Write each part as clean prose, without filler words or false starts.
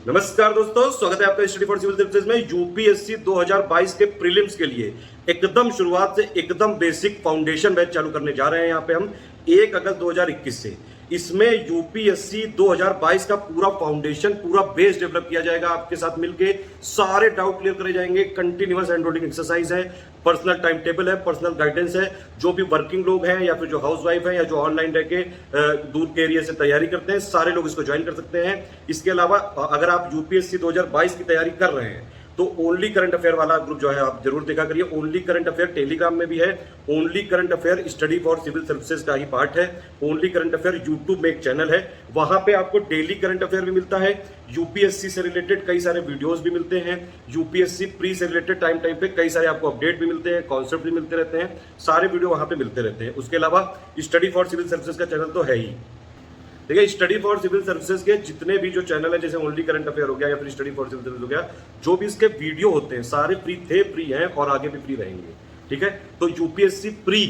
नमस्कार दोस्तों, स्वागत है आपका स्टडी फॉर सिविल सर्विसेज में। यूपीएससी 2022 के प्रीलिम्स के लिए एकदम शुरुआत से एकदम बेसिक फाउंडेशन बैच चालू करने जा रहे हैं। यहाँ पे हम 1 अगस्त 2021 से इसमें यूपीएससी 2022 का पूरा फाउंडेशन, पूरा बेस डेवलप किया जाएगा। आपके साथ मिलके सारे डाउट क्लियर करे जाएंगे। कंटिन्यूअस हैंड होल्डिंग एक्सरसाइज है, पर्सनल टाइम टेबल है, पर्सनल गाइडेंस है। जो भी वर्किंग लोग हैं या फिर जो हाउस वाइफ है या जो ऑनलाइन रह के दूर के एरिया से तैयारी करते हैं, सारे लोग इसको ज्वाइन कर सकते हैं। इसके अलावा अगर आप यूपीएससी 2022 की तैयारी कर रहे हैं तो ओनली करंट अफेयर वाला ग्रुप जो है आप जरूर देखा करिए। ओनली करंट अफेयर टेलीग्राम में भी है। Only current affair study for civil services का ही पार्ट है। ओनली करंट अफेयर यूट्यूब में एक चैनल है, वहां पे आपको डेली करंट अफेयर भी मिलता है। यूपीएससी से रिलेटेड कई सारे वीडियोस भी मिलते हैं। यूपीएससी प्री से रिलेटेड टाइम पे कई सारे आपको अपडेट भी मिलते हैं, कॉन्सेप्ट भी मिलते रहते हैं। सारे वीडियो वहां पे मिलते रहते हैं। उसके अलावा स्टडी फॉर सिविल सर्विसेज का चैनल तो है ही। देखिए, स्टडी फॉर सिविल सर्विसेज के जितने भी जो चैनल है, जैसे ओनली करंट अफेयर हो गया या फिर स्टडी फॉर सिविल सर्विस हो गया, जो भी इसके वीडियो होते हैं सारे फ्री थे, फ्री हैं और आगे भी फ्री रहेंगे। ठीक है, तो यूपीएससी प्री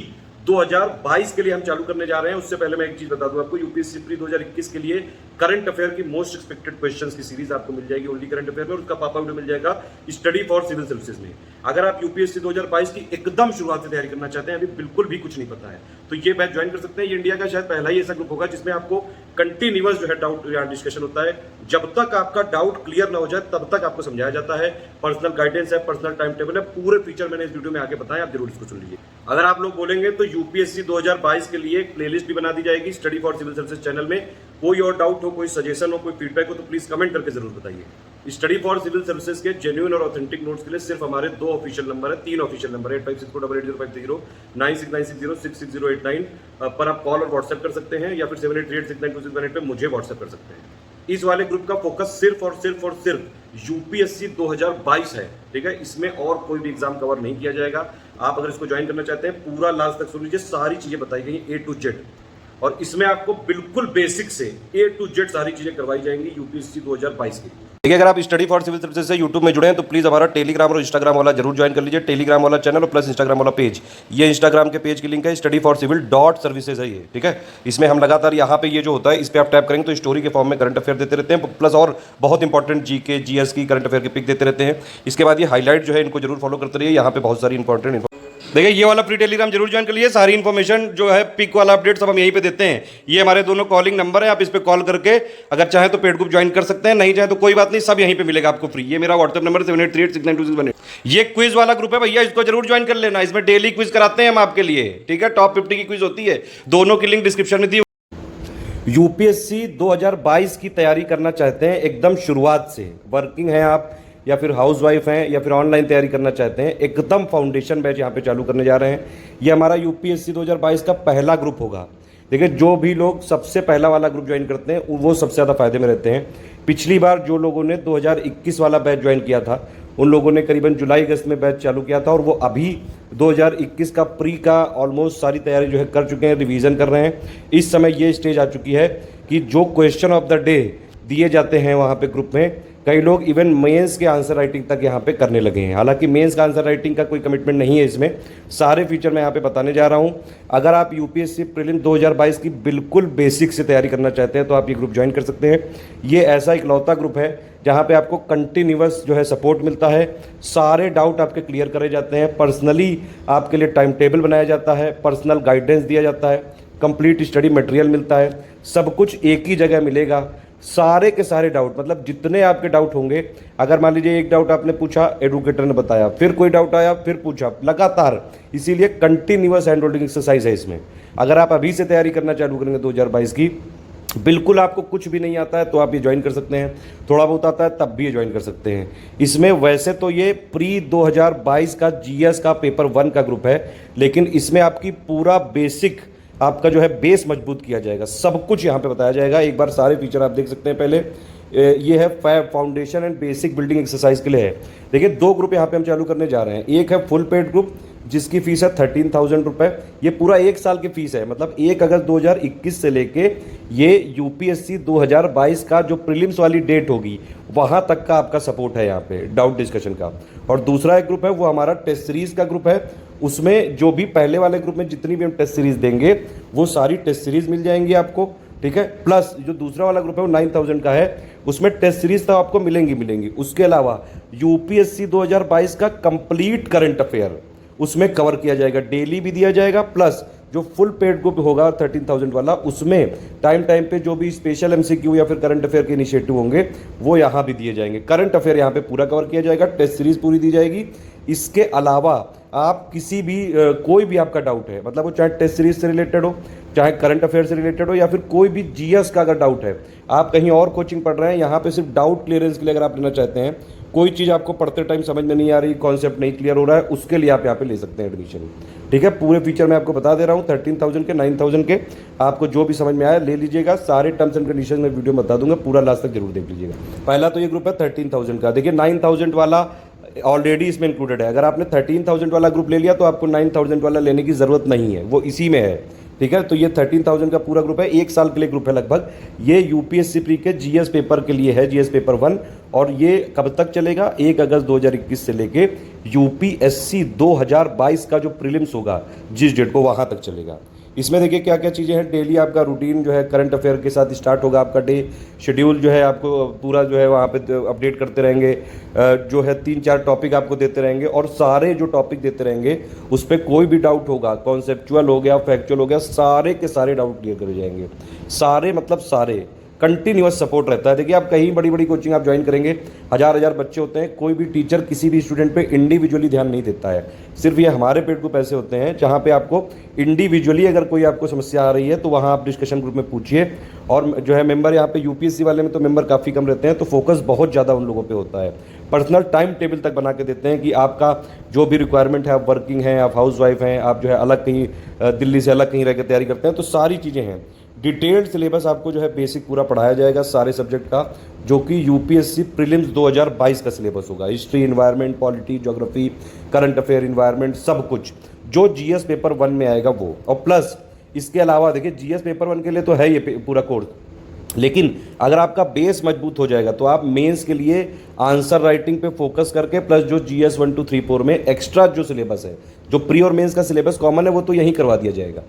2022 के लिए हम चालू करने जा रहे हैं। उससे पहले मैं एक चीज बता दूं आपको, यूपीएससी प्री 2021 के लिए करंट अफेयर की मोस्ट एक्सपेक्टेड क्वेश्चंस की सीरीज आपको मिल जाएगी ओनली करंट अफेयर में, और उसका पापा वीडियो मिल जाएगा स्टडी फॉर सिविल सर्विसेज में। अगर आप यूपीएससी 2022 की एकदम शुरुआत से तैयारी करना चाहते हैं, अभी बिल्कुल भी कुछ नहीं पता है, तो ये बैच ज्वाइन कर सकते हैं। ये इंडिया का शायद पहला ही ऐसा ग्रुप होगा जिसमें आपको कंटिन्यूअस जो है डाउट या डिस्कशन होता है। जब तक आपका डाउट क्लियर ना हो जाए तब तक आपको समझाया जाता है। पर्सनल गाइडेंस है, पर्सनल टाइम टेबल है, पूरे फीचर मैंने इस वीडियो में आगे बताया, आप जरूर इसको सुन लीजिए। अगर आप लोग बोलेंगे तो यूपीएससी 2022 के लिए एक प्लेलिस्ट भी बना दी जाएगी study for civil services channel में। कोई और डाउट हो, कोई सजेशन हो, कोई फीडबैक हो तो प्लीज कमेंट करके जरूर बताइए। स्टडी फॉर सिविल सर्विसेज के जेन्युइन और ऑथेंटिक नोट्स के लिए सिर्फ हमारे 2 ऑफिशियल नंबर है, 3 ऑफिशियल नंबर है, 8564880530, 9696066089 पर आप कॉल और व्हाट्सएप कर सकते हैं, या फिर 7838692618 पे मुझे व्हाट्सएप कर सकते हैं। इस वाले ग्रुप का फोकस सिर्फ और सिर्फ यूपीएससी 2022 है। ठीक है, इसमें और कोई भी एग्जाम कवर नहीं किया जाएगा। आप अगर इसको ज्वाइन करना चाहते हैं, पूरा लास्ट तक सुन लीजिए, सारी चीजें बताई गई A to Z, और इसमें आपको बिल्कुल बेसिक से A to Z सारी चीजें करवाई जाएंगी यूपीएससी 2022 की। देखिए, अगर आप स्टडी फॉर सिविल सर्विसेज से यूट्यूब में जुड़े हैं तो प्लीज हमारा टेलीग्राम और इंस्टाग्राम वाला जरूर ज्वाइन कर लीजिए। टेलीग्राम वाला चैनल और प्लस इंस्टाग्राम वाला पेज, ये इंस्टाग्राम के पेज की लिंक है, स्टडी फॉर सिविल .सर्विसेज है ये। ठीक है, इसमें हम लगातार यहाँ पे ये जो होता है इस पर आप टैप करेंगे तो स्टोरी के फॉर्म में करंट अफेयर देते रहते हैं, प्लस और बहुत इंपॉर्टेंट जीके जीएस की करंट अफेयर की पिक देते रहते हैं। इसके बाद ये हाईलाइट जो है इनको जरूर फॉलो करते रहिए, यहाँ पे बहुत सारी इंपॉर्टेंट। देखिए, ये वाला फ्री टेलीग्राम जरूर ज्वाइन कर लीजिए। सारी इन्फॉर्मेशन जो है, पिक वाला अपडेट सब हम यहीं पे देते हैं। ये हमारे दोनों कॉलिंग नंबर है, आप इस पे कॉल करके अगर चाहें तो पेड ग्रुप ज्वाइन कर सकते हैं, नहीं चाहे तो कोई बात नहीं, सब यहीं पे मिलेगा आपको फ्री। ये मेरा व्हाट्सएप नंबर 7838692618। ये क्विज वाला ग्रुप है भैया, इसको जरूर ज्वाइन कर लेना। इसमें डेली क्विज कराते हैं हम आपके लिए। ठीक है, टॉप 50 की क्विज होती है, दोनों की लिंक डिस्क्रिप्शन में दी। यूपीएससी 2022 की तैयारी करना चाहते हैं एकदम शुरुआत से, वर्किंग है आप या फिर हाउस वाइफ हैं या फिर ऑनलाइन तैयारी करना चाहते हैं, एकदम फाउंडेशन बैच यहाँ पे चालू करने जा रहे हैं। ये हमारा यूपीएससी 2022 का पहला ग्रुप होगा। देखिए, जो भी लोग सबसे पहला वाला ग्रुप ज्वाइन करते हैं वो सबसे ज़्यादा फायदे में रहते हैं। पिछली बार जो लोगों ने 2021 वाला बैच ज्वाइन किया था उन लोगों ने करीबन जुलाई अगस्त में बैच चालू किया था, और वो अभी 2021 का प्री का ऑलमोस्ट सारी तैयारी जो है कर चुके हैं, रिवीजन कर रहे हैं। इस समय ये स्टेज आ चुकी है कि जो क्वेश्चन ऑफ द डे दिए जाते हैं वहाँ पे ग्रुप में, कई लोग इवन मेंस के आंसर राइटिंग तक यहाँ पे करने लगे हैं। हालांकि मेंस का आंसर राइटिंग का कोई कमिटमेंट नहीं है इसमें, सारे फीचर मैं यहाँ पे बताने जा रहा हूँ। अगर आप यूपीएससी प्रीलिम 2022 की बिल्कुल बेसिक से तैयारी करना चाहते हैं तो आप ये ग्रुप ज्वाइन कर सकते हैं। ये ऐसा इकलौता ग्रुप है जहाँ पे आपको कंटिन्यूअस जो है सपोर्ट मिलता है, सारे डाउट आपके क्लियर करे जाते हैं, पर्सनली आपके लिए टाइम टेबल बनाया जाता है, पर्सनल गाइडेंस दिया जाता है, कंप्लीट स्टडी मटेरियल मिलता है, सब कुछ एक ही जगह मिलेगा। सारे के सारे डाउट, मतलब जितने आपके डाउट होंगे, अगर मान लीजिए एक डाउट आपने पूछा, एडवोकेटर ने बताया, फिर कोई डाउट आया, फिर पूछा, लगातार, इसीलिए कंटिन्यूअस हैंड होल्डिंग एक्सरसाइज है इसमें। अगर आप अभी से तैयारी करना चालू करेंगे 2022 की, बिल्कुल आपको कुछ भी नहीं आता है तो आप ये ज्वाइन कर सकते हैं, थोड़ा बहुत आता है तब भी ये ज्वाइन कर सकते हैं। इसमें वैसे तो ये प्री 2022 का जीएस का पेपर 1 का ग्रुप है, लेकिन इसमें आपकी पूरा बेसिक आपका जो है बेस मजबूत किया जाएगा, सब कुछ यहाँ पे बताया जाएगा। एक बार सारे फीचर आप देख सकते हैं। पहले ये है foundation and basic building exercise के लिए है। देखिए, 2 ग्रुप यहाँ पे हम चालू करने जा रहे हैं। एक है फुल पेड ग्रुप जिसकी फीस है 13,000 रुपये। ये पूरा 1 साल की फीस है, मतलब 1 अगस्त 2021 से लेके ये यूपीएससी 2022 का जो प्रीलिम्स वाली डेट होगी वहाँ तक का आपका सपोर्ट है यहाँ पे डाउट डिस्कशन का। और दूसरा एक ग्रुप है वो हमारा टेस्ट सीरीज का ग्रुप है, उसमें जो भी पहले वाले ग्रुप में जितनी भी हम टेस्ट सीरीज देंगे वो सारी टेस्ट सीरीज मिल जाएंगी आपको। ठीक है। प्लस जो दूसरा वाला ग्रुप है वो 9000 का है, उसमें टेस्ट सीरीज तो आपको मिलेंगी। उसके अलावा यूपीएससी 2022 का कंप्लीट करंट अफेयर उसमें कवर किया जाएगा, डेली भी दिया जाएगा। प्लस जो फुल पेड ग्रुप होगा 13,000 वाला, उसमें टाइम पे जो भी स्पेशल एमसीक्यू या फिर करंट अफेयर के इनिशिएटिव होंगे वो यहाँ भी दिए जाएंगे। करंट अफेयर यहाँ पे पूरा कवर किया जाएगा, टेस्ट सीरीज पूरी दी जाएगी। इसके अलावा आप किसी भी कोई भी आपका डाउट है, मतलब वो चाहे टेस्ट सीरीज से रिलेटेड हो, चाहे करंट अफेयर से रिलेटेड हो, या फिर कोई भी जीएस का अगर डाउट है, आप कहीं और कोचिंग पढ़ रहे हैं, यहाँ पे सिर्फ डाउट क्लियरेंस के लिए अगर आप लेना चाहते हैं, कोई चीज़ आपको पढ़ते टाइम समझ में नहीं आ रही, कॉन्सेप्ट नहीं क्लियर हो रहा है, उसके लिए आप यहाँ पे ले सकते हैं एडमिशन। ठीक है, पूरे फीचर मैं आपको बता दे रहा हूँ, 13,000 के 9,000 के, आपको जो भी समझ में आया ले लीजिएगा। सारे टर्म्स एंड कंडीशन में वीडियो बता दूंगा, पूरा लास्ट तक जरूर देख लीजिएगा। पहला तो ये ग्रुप है 13,000 का। देखिए 9,000 वाला ऑलरेडी इसमें इंक्लूडेड है। अगर आपने 13,000 वाला ग्रुप ले लिया तो आपको 9,000 वाला लेने की ज़रूरत नहीं है, वो इसी में है। ठीक है, तो ये 13,000 का पूरा ग्रुप है, 1 साल के लिए ग्रुप है लगभग। ये यूपीएससी प्री के जीएस पेपर के लिए है, जीएस पेपर 1, और ये कब तक चलेगा? 1 अगस्त 2021 से लेके यूपीएससी 2022 का जो प्रीलिम्स होगा जिस डेट को, वहाँ तक चलेगा। इसमें देखिए क्या क्या चीज़ें हैं। डेली आपका रूटीन जो है करंट अफेयर के साथ स्टार्ट होगा आपका डे शेड्यूल, जो है आपको पूरा जो है वहाँ पे अपडेट करते रहेंगे, जो है 3-4 टॉपिक आपको देते रहेंगे, और सारे जो टॉपिक देते रहेंगे उस पर कोई भी डाउट होगा, कॉन्सेप्चुअल हो गया, फैक्चुअल हो गया, सारे के सारे डाउट क्लियर करे जाएंगे। सारे मतलब सारे, कंटिन्यूअस सपोर्ट रहता है। देखिए आप कहीं बड़ी बड़ी कोचिंग आप ज्वाइन करेंगे, हज़ार बच्चे होते हैं, कोई भी टीचर किसी भी स्टूडेंट पे इंडिविजुअली ध्यान नहीं देता है। सिर्फ ये हमारे पेड ग्रुप ऐसे होते हैं जहाँ पे आपको इंडिविजुअली अगर कोई आपको समस्या आ रही है तो वहाँ आप डिस्कशन ग्रुप में पूछिए। और जो है मेंबर यहाँ पे यूपीएससी वाले में तो मेंबर काफ़ी कम रहते हैं, तो फोकस बहुत ज़्यादा उन लोगों पर होता है। पर्सनल टाइम टेबल तक बना के देते हैं कि आपका जो भी रिक्वायरमेंट है, आप वर्किंग हैं, आप हाउस वाइफ हैं, आप जो है अलग कहीं दिल्ली से अलग कहीं रह के तैयारी करते हैं, तो सारी चीज़ें हैं। डिटेल्ड सिलेबस आपको जो है बेसिक पूरा पढ़ाया जाएगा सारे सब्जेक्ट का, जो कि यूपीएससी प्रीलिम्स 2022 का सिलेबस होगा। History, environment, polity, geography, current affair, environment, सब कुछ जो जीएस पेपर 1 में आएगा वो। और प्लस इसके अलावा देखिए जीएस पेपर 1 के लिए तो है ये पूरा कोर्स, लेकिन अगर आपका बेस मजबूत हो जाएगा तो आप मेंस के लिए आंसर राइटिंग पे फोकस करके, प्लस जो जीएस 1, 2, 3, 4 में एक्स्ट्रा जो सिलेबस है, जो प्री और मेंस का सिलेबस कॉमन है वो तो यहीं करवा दिया जाएगा।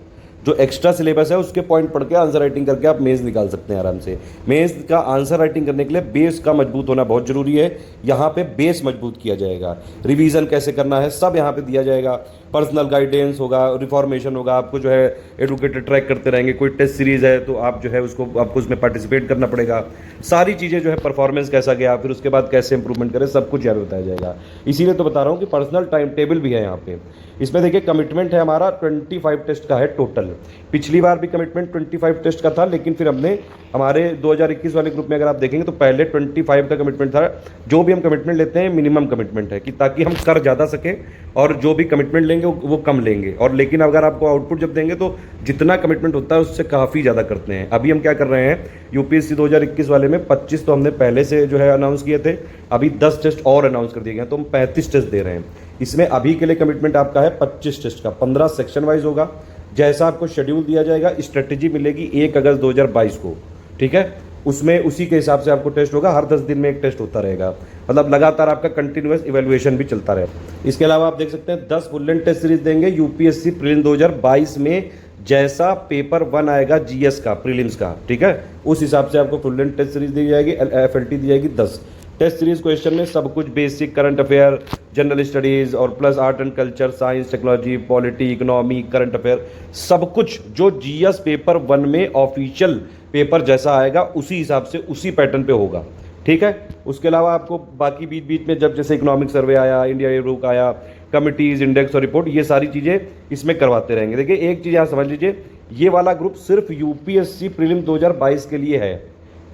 जो एक्स्ट्रा सिलेबस है उसके पॉइंट पढ़ के आंसर राइटिंग करके आप मेंस निकाल सकते हैं आराम से। मेंस का आंसर राइटिंग करने के लिए बेस का मजबूत होना बहुत जरूरी है। यहाँ पे बेस मजबूत किया जाएगा, रिवीजन कैसे करना है सब यहाँ पे दिया जाएगा, पर्सनल गाइडेंस होगा, रिफॉर्मेशन होगा, आपको जो है एडुकेटेड ट्रैक करते रहेंगे। कोई टेस्ट सीरीज है तो आप जो है आपको उसमें पार्टिसिपेट करना पड़ेगा। सारी चीज़ें जो है परफॉर्मेंस कैसा गया, फिर उसके बाद कैसे इंप्रूवमेंट करें, सब कुछ यहाँ पे बताया जाएगा। इसीलिए तो बता रहा हूँ कि पर्सनल टाइम टेबल भी है यहाँ पे। इसमें देखिए कमिटमेंट है हमारा 25 टेस्ट का है टोटल। पिछली बार भी कमिटमेंट 25 टेस्ट का था, लेकिन फिर हमने हमारे 2021 वाले ग्रुप में अगर आप देखेंगे तो पहले 25 का कमिटमेंट था। जो भी हम कमिटमेंट लेते हैं मिनिमम कमिटमेंट है, कि ताकि हम कर ज़्यादा सकें, और जो भी कमिटमेंट लेंगे वो कम लेंगे। और लेकिन अगर आपको आउटपुट जब देंगे तो जितना कमिटमेंट होता है उससे काफ़ी ज़्यादा करते हैं। अभी हम क्या कर रहे हैं, यूपीएससी 2021 वाले में 25 तो हमने पहले से जो है अनाउंस किए थे, अभी 10 टेस्ट और अनाउंस कर दिए गए हैं, तो हम 35 टेस्ट दे रहे हैं। इसमें अभी के लिए कमिटमेंट आपका है 25 टेस्ट का, 15 सेक्शन वाइज होगा। जैसा आपको शेड्यूल दिया जाएगा, स्ट्रेटेजी मिलेगी 1 अगस्त 2022 को, ठीक है, उसमें उसी के हिसाब से आपको टेस्ट होगा। हर 10 दिन में एक टेस्ट होता रहेगा, मतलब लगातार आपका कंटिन्यूअस इवैल्यूएशन भी चलता रहेगा। इसके अलावा आप देख सकते हैं 10 फुल लेंथ टेस्ट सीरीज देंगे यूपीएससी प्रीलिम्स 2022 में। जैसा पेपर 1 आएगा जीएस का प्रीलिम्स का, ठीक है, उस हिसाब से आपको फुल लेंथ टेस्ट सीरीज दी जाएगी, एफएलटी दी जाएगी 10 टेस्ट सीरीज। क्वेश्चन में सब कुछ basic, current affair, general studies, और plus art and culture, science, technology, polity, economy, current affair, सब कुछ जो जीएस पेपर 1 में ऑफिशियल पेपर जैसा आएगा उसी हिसाब से उसी पैटर्न पे होगा, ठीक है। उसके अलावा आपको बाकी बीच बीच में जब जैसे इकोनॉमिक सर्वे आया, इंडिया ए बुक आया, कमिटीज़, इंडेक्स और रिपोर्ट, ये सारी चीज़ें इसमें करवाते रहेंगे। देखिए एक चीज़ यहाँ समझ लीजिए, ये वाला ग्रुप सिर्फ यूपीएससी प्रीलिम 2022 के लिए है,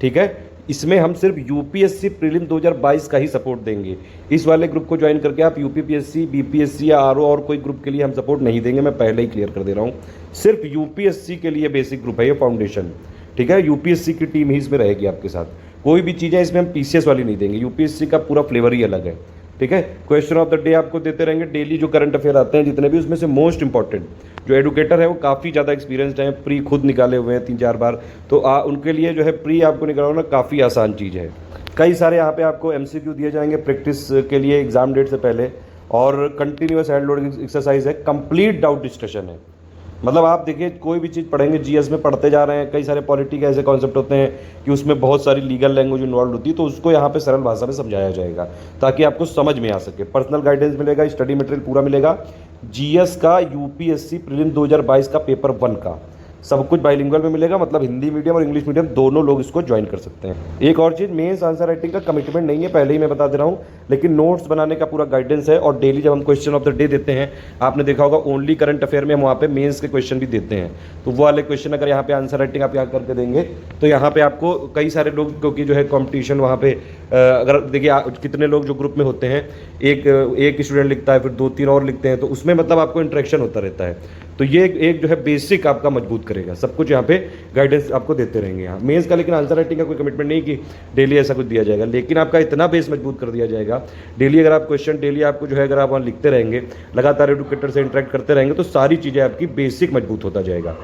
ठीक है। इसमें हम सिर्फ यूपीएससी प्रीलिम 2022 का ही सपोर्ट देंगे। इस वाले ग्रुप को ज्वाइन करके आप यूपीपीएससी, बीपीएससी या आरओ और कोई ग्रुप के लिए हम सपोर्ट नहीं देंगे, मैं पहले ही क्लियर कर दे रहा हूँ। सिर्फ यूपीएससी के लिए बेसिक ग्रुप है ये, फाउंडेशन, ठीक है। यूपीएससी की टीम ही इसमें रहेगी आपके साथ। कोई भी चीज़ें इसमें हम पीसीएस वाली नहीं देंगे, यूपीएससी का पूरा फ्लेवर ही अलग है, ठीक है। क्वेश्चन ऑफ द डे आपको देते रहेंगे डेली, जो करंट अफेयर आते हैं जितने भी, उसमें से मोस्ट इंपॉर्टेंट जो एडुकेटर है वो काफ़ी ज़्यादा एक्सपीरियंसड हैं, प्री खुद निकाले हुए हैं 3-4 बार, तो उनके लिए जो है प्री आपको निकालना काफ़ी आसान चीज़ है। कई सारे यहाँ पे आपको एमसीक्यू दिए जाएंगे प्रैक्टिस के लिए एग्जाम डेट से पहले, और कंटिन्यूअस हैंड लोडिंग एक्सरसाइज है, कंप्लीट डाउट डिस्कशन है, मतलब आप देखिए कोई भी चीज़ पढ़ेंगे जीएस में पढ़ते जा रहे हैं, कई सारे पॉलिटी के ऐसे कॉन्सेप्ट होते हैं कि उसमें बहुत सारी लीगल लैंग्वेज इन्वॉल्व होती है, तो उसको यहाँ पे सरल भाषा में समझाया जाएगा ताकि आपको समझ में आ सके। पर्सनल गाइडेंस मिलेगा, स्टडी मटेरियल पूरा मिलेगा, जीएस का, यूपीएससी प्रीलिम 2022 का पेपर 1 का सब कुछ बाइलिंगुअल में मिलेगा, मतलब हिंदी मीडियम और इंग्लिश मीडियम दोनों लोग इसको ज्वाइन कर सकते हैं। एक और चीज़, मेंस आंसर राइटिंग का कमिटमेंट नहीं है, पहले ही मैं बता दे रहा हूँ, लेकिन नोट्स बनाने का पूरा गाइडेंस है। और डेली जब हम क्वेश्चन ऑफ द डे देते हैं, आपने देखा होगा ओनली करंट अफेयर में हम वहाँ पे मेंस के क्वेश्चन भी देते हैं, तो वो वाले क्वेश्चन अगर यहाँ पे आंसर राइटिंग आप यहाँ करके देंगे तो यहाँ पे आपको कई सारे लोग, क्योंकि जो है कॉम्पिटिशन वहाँ पे अगर देखिए कितने लोग जो ग्रुप में होते हैं, एक स्टूडेंट लिखता है, फिर 2-3 और लिखते हैं, तो उसमें मतलब आपको इंटरेक्शन होता रहता है। तो ये एक जो है बेसिक आपका मजबूत करेगा, सब कुछ यहाँ पे गाइडेंस आपको देते रहेंगे यहाँ मेंस का। लेकिन आंसर राइटिंग का कोई कमिटमेंट नहीं कि डेली ऐसा कुछ दिया जाएगा, लेकिन आपका इतना बेस मजबूत कर दिया जाएगा। डेली अगर आप क्वेश्चन डेली आपको जो है अगर आप वहाँ लिखते रहेंगे, लगातार एडुकेटर से इंटरेक्ट करते रहेंगे, तो सारी चीज़ें आपकी बेसिक मजबूत होता जाएगा।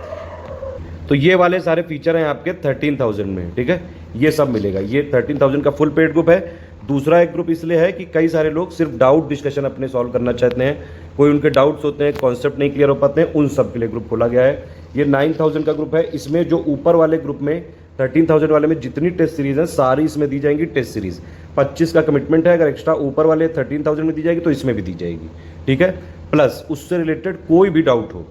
तो ये वाले सारे फीचर हैं आपके 13,000 में, ठीक है, ये सब मिलेगा। ये 13,000 का फुल पेड ग्रुप है। दूसरा एक ग्रुप इसलिए है कि कई सारे लोग सिर्फ डाउट डिस्कशन अपने सॉल्व करना चाहते हैं, कोई उनके डाउट्स होते हैं, कॉन्सेप्ट नहीं क्लियर हो पाते हैं, उन सब के लिए ग्रुप खोला गया है। ये 9,000 का ग्रुप है। इसमें जो ऊपर वाले ग्रुप में 13,000 वाले में जितनी टेस्ट सीरीज हैं सारी इसमें दी जाएंगी टेस्ट सीरीज। 25 का कमिटमेंट है, अगर एक्स्ट्रा ऊपर वाले 13,000 में दी जाएगी तो इसमें भी दी जाएगी, ठीक है। प्लस उससे रिलेटेड कोई भी डाउट हो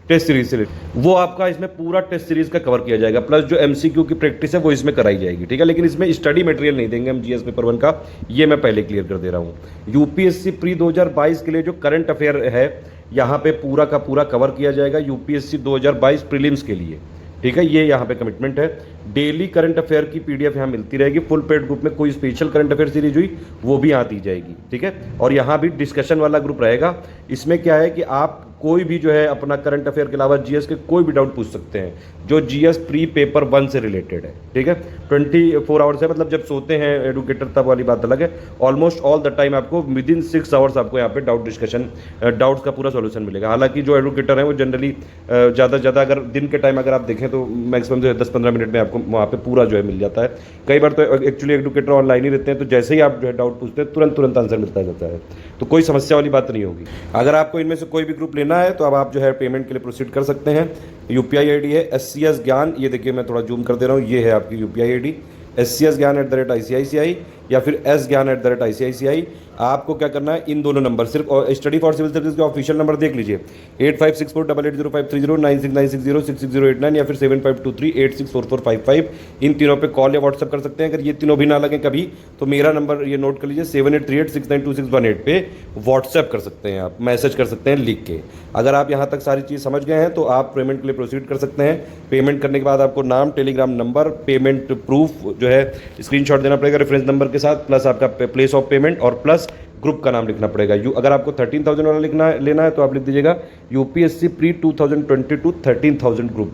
टेस्ट सीरीज से, वो आपका इसमें पूरा टेस्ट सीरीज का कवर किया जाएगा। प्लस जो एमसीक्यू की प्रैक्टिस है वो इसमें कराई जाएगी, ठीक है। लेकिन इसमें स्टडी मटेरियल नहीं देंगे हम जीएस पेपर 1 का, ये मैं पहले क्लियर कर दे रहा हूँ। यूपीएससी प्री 2022 के लिए जो करंट अफेयर है यहाँ पे पूरा का पूरा कवर किया जाएगा, यूपीएससी 2022 प्रीलिम्स के लिए, ठीक है। ये यहाँ पे कमिटमेंट है। डेली करंट अफेयर की पीडीएफ यहाँ मिलती रहेगी। फुल पेड ग्रुप में कोई स्पेशल करंट अफेयर सीरीज हुई वो भी यहाँ दी जाएगी, ठीक है। और यहाँ भी डिस्कशन वाला ग्रुप रहेगा। इसमें क्या है कि आप कोई भी जो है अपना करंट अफेयर के अलावा जीएस के कोई भी डाउट पूछ सकते हैं जो जीएस प्री पेपर 1 से रिलेटेड है, ठीक है। 24 आवर्स है, मतलब जब सोते हैं एडुकेटर तब वाली बात अलग है। ऑलमोस्ट ऑल द टाइम आपको विदिन 6 आवर्स आपको यहाँ पे डाउट डिस्कशन, डाउट्स का पूरा सॉल्यूशन मिलेगा। हालांकि जो एडुकेटर है वो जनरली ज़्यादा से ज़्यादा अगर दिन के टाइम अगर आप देखें तो मैक्सिमम जो है 10-15 मिनट में आपको वहाँ पे पूरा जो है मिल जाता है। कई बार तो एक्चुअली एडुकेटर ऑनलाइन ही रहते हैं, तो जैसे ही आप जो है डाउट पूछते हैं तुरंत आंसर मिलता जाता है, तो कोई समस्या वाली बात नहीं होगी। अगर आपको इनमें से कोई भी ग्रुप लेना है तो अब आप जो है पेमेंट के लिए प्रोसीड कर सकते हैं। यूपीआई आईडी है SCS ज्ञान, ये देखिए मैं थोड़ा जूम कर दे रहा हूँ, ये है आपकी यूपीआई आईडी SCS ज्ञान @ICICI या फिर S ज्ञान @ICICI। आपको क्या करना है, इन दोनों नंबर सिर्फ, और स्टडी फॉर सिविल सर्विस के ऑफिशियल नंबर देख लीजिए 8564880530, 9696066089 या फिर 7523864455। इन तीनों पे कॉल या व्हाट्सएप कर सकते हैं। अगर ये तीनों भी ना लगे कभी तो मेरा नंबर ये नोट कर लीजिए 7838692618 पे व्हाट्सएप कर सकते हैं, आप मैसेज कर सकते हैं लिख के। अगर आप यहाँ तक सारी चीज़ समझ गए हैं तो आप पेमेंट के लिए प्रोसीड कर सकते हैं। पेमेंट करने के बाद आपको नाम, टेलीग्राम नंबर, पेमेंट प्रूफ जो है स्क्रीनशॉट देना पड़ेगा रेफरेंस नंबर के साथ, प्लस आपका प्लेस ऑफ पेमेंट और प्लस ग्रुप का नाम लिखना पड़ेगा। अगर आपको 13,000 वाला लेना है तो आप लिख दीजिएगा यूपीएससी प्री 2022 13,000 ग्रुप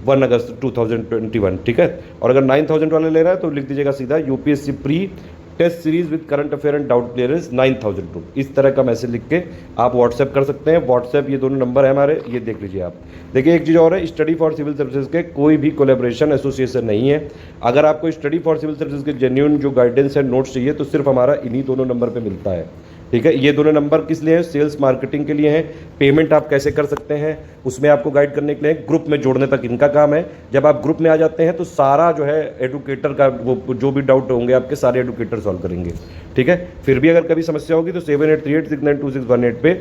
1 अगस्त 2021, ठीक है। और अगर 9,000 वाला ले रहा है तो लिख दीजिएगा सीधा UPSC pre test series with current affair and doubt clearance 9,000 group. इस तरह का मैसेज लिख के आप व्हाट्सएप कर सकते हैं। व्हाट्सएप ये दोनों नंबर है हमारे, ये देख लीजिए आप। देखिए एक चीज़ और है, स्टडी फॉर सिविल सर्विसेज के कोई भी कोलैबोरेशन एसोसिएशन नहीं है। अगर आपको स्टडी फॉर सिविल सर्विसेज के जेन्युइन जो गाइडेंस है, नोट्स चाहिए तो सिर्फ हमारा इन्हीं दोनों नंबर पर मिलता है, ठीक है। ये दोनों नंबर किस लिए हैं, सेल्स मार्केटिंग के लिए हैं। पेमेंट आप कैसे कर सकते हैं उसमें आपको गाइड करने के लिए, ग्रुप में जोड़ने तक इनका काम है। जब आप ग्रुप में आ जाते हैं तो सारा जो है एडुकेटर का वो जो भी डाउट होंगे आपके सारे एडुकेटर सॉल्व करेंगे, ठीक है। फिर भी अगर कभी समस्या होगी तो 7838692618 पे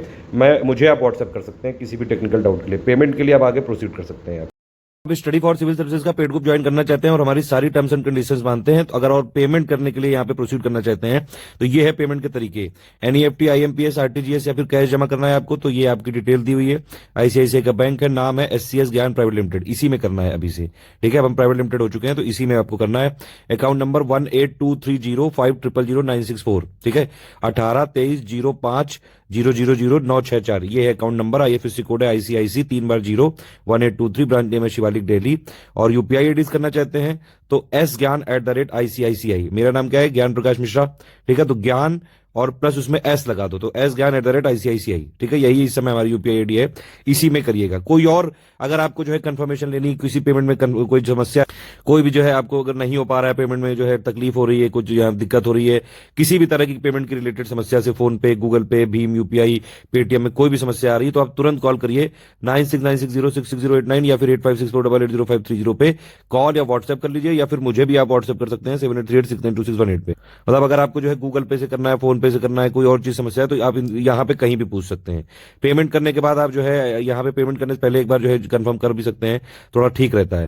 मुझे आप व्हाट्सएप कर सकते हैं किसी भी टेक्निकल डाउट के लिए। पेमेंट के लिए आप आगे प्रोसीड कर सकते हैं। आप स्टडी फॉर सिविल सर्विसेज का पेड ग्रुप ज्वाइन करना चाहते हैं और हमारी सारी टर्म्स एंड कंडीशंस मानते हैं, तो अगर और पेमेंट करने के लिए यहाँ पे प्रोसीड करना चाहते हैं तो ये है पेमेंट के तरीके। NEFT, IMPS, RTGS या फिर कैश जमा करना है आपको, तो ये आपकी डिटेल दी हुई है। ICICI का बैंक है, नाम है SCS ज्ञान प्राइवेट लिमिटेड, इसी में करना है अभी से, ठीक है। अब हम प्राइवेट लिमिटेड हो चुके हैं तो इसी में आपको करना है। अकाउंट नंबर 182305000964, ठीक है। 182305000964 ये है अकाउंट नंबर। IFSC कोड है ICIC 3 बार 0 1823, ब्रांच नेम है शिवालिक दिल्ली। और यूपीआई आईडीज करना चाहते हैं तो S ज्ञान @ICICI। मेरा नाम क्या है, ज्ञान प्रकाश मिश्रा, ठीक है। तो ज्ञान और प्लस उसमें एस लगा दो, तो sgyan@ICICI, ठीक है, यही इस समय हमारी यूपीआई आईडी है, इसी में करिएगा। कोई और अगर आपको जो है कंफर्मेशन लेनी, किसी पेमेंट में कोई समस्या, कोई भी जो है आपको अगर नहीं हो पा रहा है पेमेंट में, जो है तकलीफ हो रही है, कुछ यहाँ दिक्कत हो रही है, किसी भी तरह की पेमेंट की रिलेटेड समस्या से, फोन पे, गूगल पे, भीम, यूपीआई, पेटीएम में कोई भी समस्या आ रही है, तो आप तुरंत कॉल करिए 9696066089 या फिर 8564880530 पे कॉल या व्हाट्सएप कर लीजिए, या फिर मुझे भी आप व्हाट्सएप कर सकते हैं 7838692618 पे। मतलब अगर आपको जो है गूगल पे से करना है, फोन पे से करना है, कोई और चीज समस्या है, तो आप यहाँ पे कहीं भी पूछ सकते हैं। पेमेंट करने के बाद आप जो है यहाँ पे पेमेंट करने से पहले एक बार जो है कंफर्म कर भी सकते हैं, थोड़ा ठीक रहता है।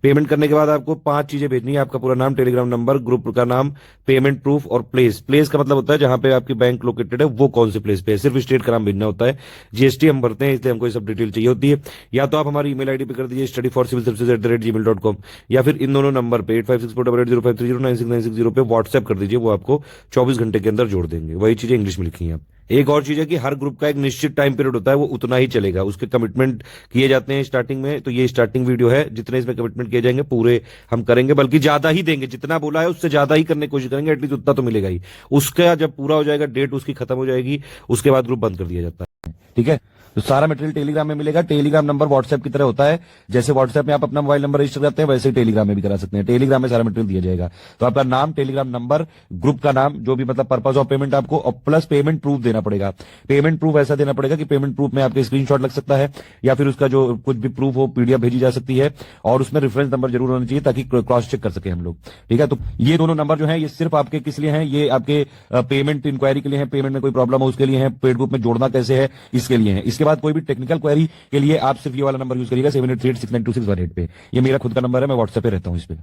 पेमेंट करने के बाद आपको 5 चीजें भेजनी है, आपका पूरा नाम, टेलीग्राम नंबर, ग्रुप का नाम, पेमेंट प्रूफ और प्लेस। प्लेस का मतलब होता है जहां पे आपकी बैंक लोकेटेड है वो कौन से प्लेस पे है, सिर्फ स्टेट का नाम भेजना होता है। जीएसटी हम भरते हैं इसलिए हमको ये सब डिटेल चाहिए होती है। या तो आप हमारी ईमेल आईडी पे कर दीजिए studyforcivilservices@gmail.com, या फिर इन दोनों नंबर पे 8564880530 पे व्हाट्सएप कर दीजिए, वो आपको 24 घंटे के अंदर जोड़ देंगे। वही चीजें इंग्लिश में लिखी हैं। एक और चीज है कि हर ग्रुप का एक निश्चित टाइम पीरियड होता है, वो उतना ही चलेगा, उसके कमिटमेंट किए जाते हैं स्टार्टिंग में। तो ये स्टार्टिंग वीडियो है, जितने इसमें कमिटमेंट किए जाएंगे पूरे हम करेंगे, बल्कि ज्यादा ही देंगे, जितना बोला है उससे ज्यादा ही करने की कोशिश करेंगे, एटलीस्ट उतना तो मिलेगा ही। उसका जब पूरा हो जाएगा, डेट उसकी खत्म हो जाएगी, उसके बाद ग्रुप बंद कर दिया जाता है, ठीक है। तो सारा मटेरियल टेलीग्राम में मिलेगा। टेलीग्राम नंबर व्हाट्सएप की तरह होता है, जैसे व्हाट्सएप में आप अपना मोबाइल नंबर रजिस्टर करते हैं, वैसे ही टेलीग्राम में भी करा सकते हैं। टेलीग्राम में सारा मटेरियल दिया जाएगा। तो आपका नाम, टेलीग्राम नंबर, ग्रुप का नाम, जो भी मतलब पर्पज ऑफ पेमेंट आपको, और प्लस पेमेंट प्रूफ देना पड़ेगा। पेमेंट प्रूफ ऐसा देना पड़ेगा कि पेमेंट प्रूफ में आपके स्क्रीनशॉट लग सकता है, या फिर उसका जो कुछ भी प्रूफ हो, पीडीएफ भेजी जा सकती है, और उसमें रेफरेंस नंबर जरूर होना चाहिए ताकि क्रॉस चेक कर सके हम लोग, ठीक है। तो ये दोनों नंबर जो है ये सिर्फ आपके किस लिए हैं, ये आपके पेमेंट इंक्वायरी के लिए है, पेमेंट में कोई प्रॉब्लम हो उसके लिए है, पेड ग्रुप में जोड़ना कैसे है इसके लिए है। इसके बाद कोई भी टेक्निकल क्वेरी के लिए आप सिर्फ ये वाला नंबर यूज करिएगा 7838692618 पे। ये मेरा खुद का नंबर है, मैं व्हाट्सएप पे रहता हूं इस पे।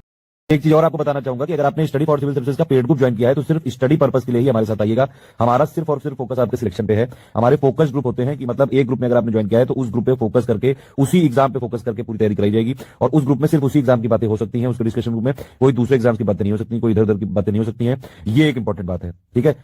एक चीज और आपको बताना चाहूंगा कि अगर आपने स्टडी फॉर सिविल सर्विसेज का पेड ग्रुप ज्वाइन किया है तो सिर्फ स्टडी पर्पस के लिए ही हमारे साथ आइएगा। हमारा सिर्फ और सिर्फ फोकस आपके सिलेक्शन पे है। हमारे फोकस ग्रुप होते हैं कि मतलब एक ग्रुप में अगर आपने ज्वाइन किया है तो उस ग्रुप पे फोकस करके, उसी एग्जाम पे फोकस करके पूरी तैयारी कराई जाएगी, और उस ग्रुप में सिर्फ उसी एग्जाम की बातें हो सकती हैं। उसके डिस्कशन ग्रुप में कोई दूसरे एग्जाम की बातें नहीं हो सकती, कोई इधर उधर की बातें नहीं हो सकती हैं। ये एक इंपॉर्टेंट बात है, ठीक है।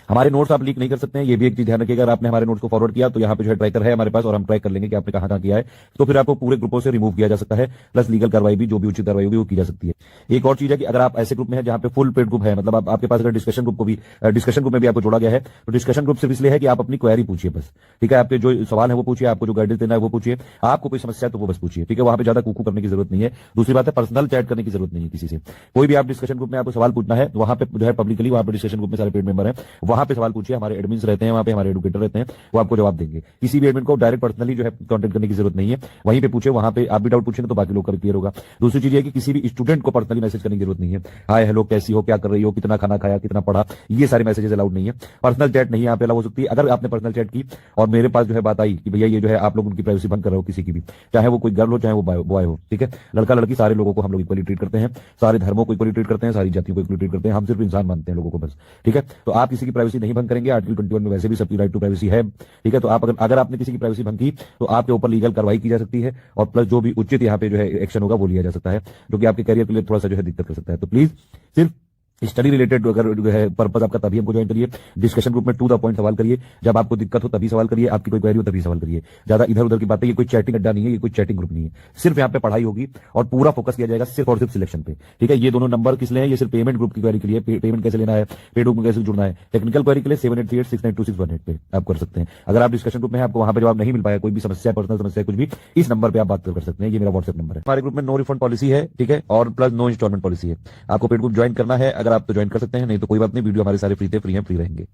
हमारे नोट्स आप लीक नहीं कर सकते हैं, ये भी एक चीज ध्यान रखिएगा। अगर आपने हमारे नोट्स को फॉरवर्ड किया तो यहाँ पे जो है ट्रैकर है हमारे पास, और हम ट्रैक कर लेंगे कि आपने कहाँ किया है, तो फिर आपको पूरे ग्रुपों से रिमूव किया जा सकता है, प्लस लीगल कार्रवाई भी, जो भी उचित कार्रवाई होगी वो की जा सकती है। एक और चीज है कि अगर आप ऐसे ग्रुप में है जहां पे फुल पेड ग्रुप है, मतलब आपके पास अगर डिस्कशन ग्रुप में भी आपको जोड़ा गया है, तो डिस्कशन ग्रुप सिर्फ इसलिए है कि आप अपनी क्वेरी पूछिए बस, ठीक है। आपके जो सवाल है वो पूछिए, आपको जो गाइडेंस देना है वो पूछिए, आपको कोई समस्या है तो वो बस पूछिए, ठीक है। वहां पे ज्यादा कुकू करने की जरूरत नहीं है। दूसरी बात है, पर्सनल चैट करने की जरूरत नहीं है किसी से। कोई भी आप डिस्कशन ग्रुप में आपको सवाल पूछना है, वहां पे जो है पब्लिकली, वहां पे डिस्कशन ग्रुप में सारे पेड मेंबर हैं, वहां पे सवाल पूछिए। हमारे एडमिन्स रहते हैं वहां पे, हमारे एडुकेटर रहते हैं, वो आपको जवाब देंगे। किसी भी एडमिन को डायरेक्ट पर्सनली जो है कांटेक्ट करने की जरूरत नहीं है, वहीं पे पूछे, वहां पे आप भी डाउट पूछेंगे तो बाकी लोग का क्लियर होगा। दूसरी चीज है कि किसी भी स्टूडेंट को पर्सनली मैसेज करने की जरूरत नहीं है, हाय हेलो कैसी हो, क्या कर रही हो, कितना खाना खाया, कितना पढ़ा, ये सारे मैसेजेस अलाउड नहीं है। पर्सनल चैट नहीं यहाँ पे अलाउ हो सकती है। अगर आपने पर्सनल चैट की और मेरे पास जो है बात आई कि भैया ये जो है आप लोग उनकी प्राइवेसी भंग कर रहे हो, किसी की भी, चाहे वो कोई गर्ल हो चाहे वो बॉय हो, ठीक है, लड़का लड़की सारे लोगों को हम लोग इक्वली ट्रीट करते हैं, सारे धर्मों को इक्वली ट्रीट करते हैं, सारी जातियों को इक्वली ट्रीट करते हैं। हम सिर्फ इंसान मानते हैं लोगों को बस, ठीक है। तो आप किसी की प्राइवेसी नहीं भंग करेंगे। आर्टिकल 21 में वैसे भी सबकी राइट टू प्राइवेसी है, ठीक है। तो आप अगर आपने किसी की प्राइवेसी भंग की तो आपके ऊपर लीगल कार्रवाई की जा सकती है, और प्लस जो भी उचित यहाँ पे जो है एक्शन होगा वो लिया जा सकता है, जो कि आपके करियर के लिए थोड़ा सा जो है दिक्कत कर सकता है। तो प्लीज सिर्फ स्टडी रिलेटेड अगर जो है पर्पज आपका, तभी हमको ज्वाइन करिए। डिस्कशन ग्रुप में टू द पॉइंट सवाल करिए, जब आपको दिक्कत हो तभी सवाल करिए, आपकी कोई क्वेरी हो तभी सवाल करिए। ज्यादा इधर उधर की बातें, ये कोई चैटिंग अड्डा नहीं है, ये कोई चैटिंग ग्रुप नहीं है। सिर्फ यहाँ पे पढ़ाई होगी और पूरा फोकस किया जाएगा सिर्फ और सिर्फ सिलेक्शन पे, ठीक है। ये दोनों नंबर किस लिए है, ये सिर्फ पेमेंट ग्रुप की क्वेरी के लिए, पेमेंट कैसे लेना है, पेड ग्रुप में कैसे जुड़ना है, टेक्निकल क्वेरी के लिए 7838692618 पे आप कर सकते हैं। अगर आप डिस्कशन ग्रुप में है, आपको वहां पे जवाब नहीं मिल पाया, कोई भी समस्या, पर्सनल समस्या कुछ भी, इस नंबर पे आप बात कर सकते हैं। ये मेरा व्हाट्सएप नंबर है। हमारे ग्रुप में नो रिफंड पॉलिसी है, ठीक है, और प्लस नो इंस्टॉलमेंट पॉलिसी है। आपको पेड ग्रुप ज्वाइन करना है, अगर आप तो ज्वाइन कर सकते हैं, नहीं तो कोई बात नहीं, वीडियो हमारे सारे फ्री रहेंगे।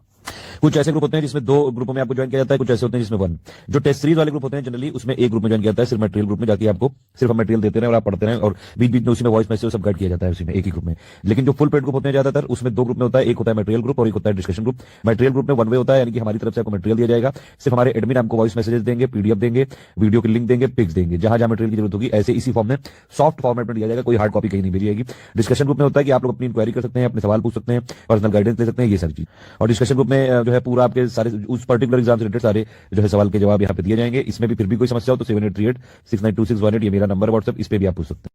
कुछ ऐसे ग्रुप होते हैं जिसमें 2 ग्रुपों में आपको ज्वाइन किया जाता है, कुछ ऐसे होते हैं जिसमें 1। जो टेस्ट सीरीज वाले ग्रुप होते हैं जनरली उसमें एक ग्रुप में ज्वाइन किया जाता है, सिर्फ मटेरियल ग्रुप में जाके आपको सिर्फ हम मटेरियल देते हैं और आप पढ़ते हैं, और बीच बीच में उसी में वॉइस मैसेज सब गाइड किया जाता है उसी में, एक ही ग्रुप में। लेकिन जो फुल पेड ग्रुप होते हैं ज्यादातर, उसमें 2 ग्रुप में होता है, एक होता है मटेरियल ग्रुप और एक होता है डिस्कशन ग्रुप। मटेरियल ग्रुप में 1 वे होता है, यानी कि हमारी तरफ से आपको मटेरियल दिया जाएगा, सिर्फ हमारे एडमिन आपको वॉइस मैसेजेस देंगे, पीडीएफ देंगे, वीडियो की लिंक देंगे, पिक्स देंगे, जहां जहां मटेरियल की जरूरत होगी ऐसे इसी फॉर्म में सॉफ्ट फॉर्मेट में दिया जाएगा, कोई हार्ड कॉपी कहीं नहीं भेजी जाएगी। डिस्कशन ग्रुप में होता है कि आप लोग अपनी इंक्वायरी कर सकते हैं, अपने सवाल पूछ सकते हैं, पर्सनल गाइडेंस ले सकते हैं, ये सारी चीज। और डिस्कशन ग्रुप में जो है पूरा आपके सारे उस पर्टिकुलर एग्जाम से रिलेटेड सारे जो है सवाल के जवाब यहाँ पे दिए जाएंगे। इसमें भी फिर भी कोई समस्या हो तो 7838692618 ये मेरा नंबर व्हाट्सएप, इस पे भी आप पूछ सकते हैं।